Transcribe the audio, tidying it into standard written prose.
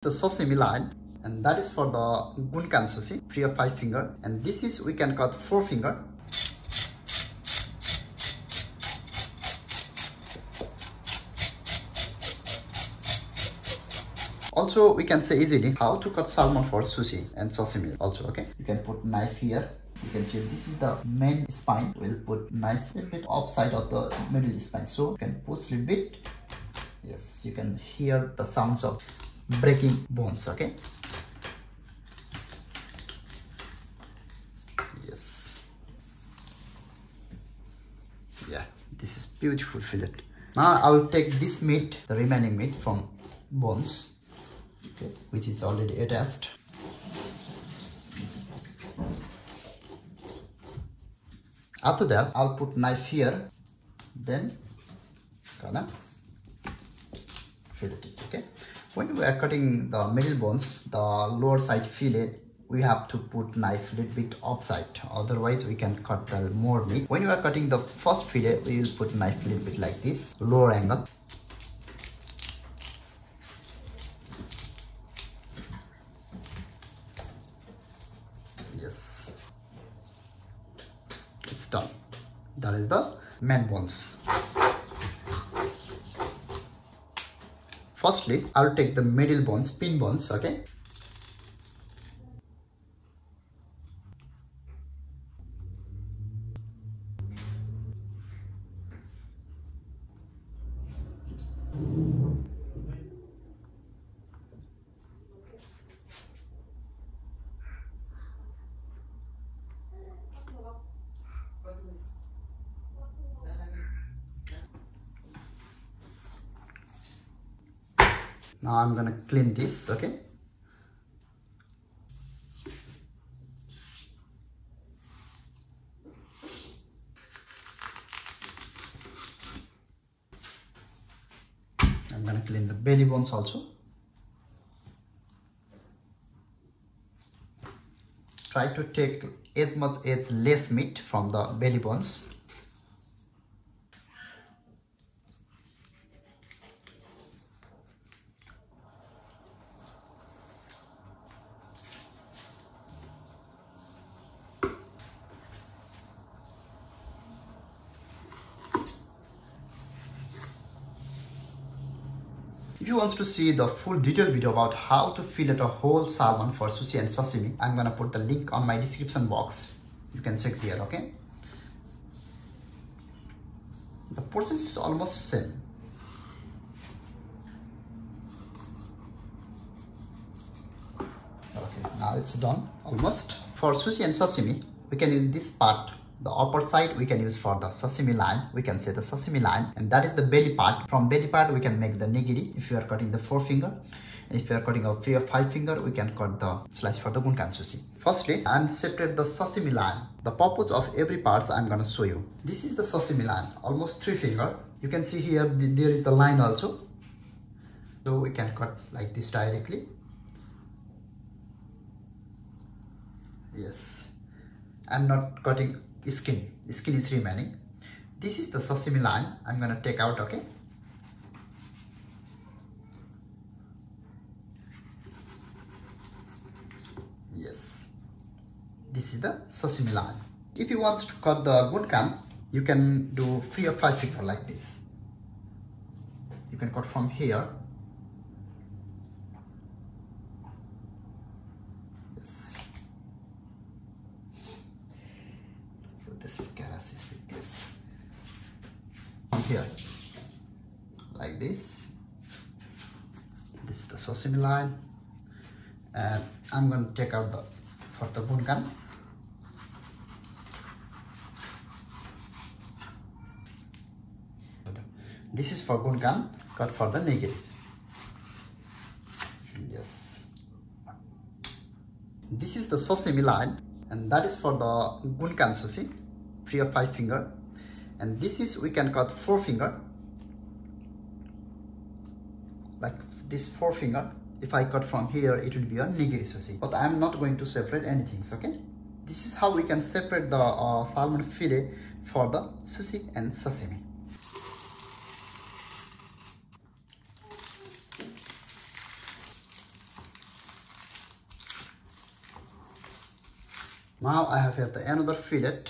The sashimi line, and that is for the gunkan sushi, 3 or 5 finger, and this is we can cut 4 finger. Also, we can say easily how to cut salmon for sushi and sashimi also, okay? You can put knife here. You can see this is the main spine. We'll put knife a little bit upside of the middle spine. So you can push a little bit. Yes, you can hear the sounds of breaking bones, okay? Yes. Yeah, this is beautiful fillet. Now I will take this meat, the remaining meat from bones, okay, which is already attached. After that, I'll put knife here, then gonna fillet it, okay? When we are cutting the middle bones, the lower side fillet, we have to put knife a little bit upside, otherwise we can cut the more meat. When you are cutting the first fillet, we will put knife a little bit like this, lower angle. Yes, it's done. That is the main bones. Firstly, I'll take the middle bones, pin bones, okay? Now I'm gonna clean this, okay? I'm gonna clean the belly bones also. Try to take as much as less meat from the belly bones. If you want to see the full detailed video about how to fillet a whole salmon for sushi and sashimi, I'm gonna put the link on my description box. You can check there, okay? The process is almost same. Okay, now it's done, almost. For sushi and sashimi, we can use this part. The upper side we can use for the sashimi line. We can say the sashimi line, and that is the belly part. From belly part we can make the nigiri if you are cutting the 4 finger, and if you are cutting a 3 or 5 finger, we can cut the slice for the gunkan sushi. Firstly, I'm separate the sashimi line. The purpose of every parts I'm gonna show you. This is the sashimi line, almost 3 finger. You can see here there is the line also, so we can cut like this directly. Yes, I'm not cutting skin is remaining. This is the sashimi line I'm gonna take out, okay? Yes, this is the sashimi line. If you want to cut the gunkan, you can do 3 or 5 finger like this. You can cut from here. Yes. From here, like this. This is the sashimi line, and I'm going to take out the for the gunkan. This is for gunkan, cut for the nigiris. Yes. This is the sashimi line, and that is for the gunkan sushi, 3 or 5 finger. And this is we can cut 4 finger, like this 4 finger. If I cut from here, it will be a nigiri sushi. But I'm not going to separate anything, okay? This is how we can separate the salmon fillet for the sushi and sashimi. Now I have here the another fillet.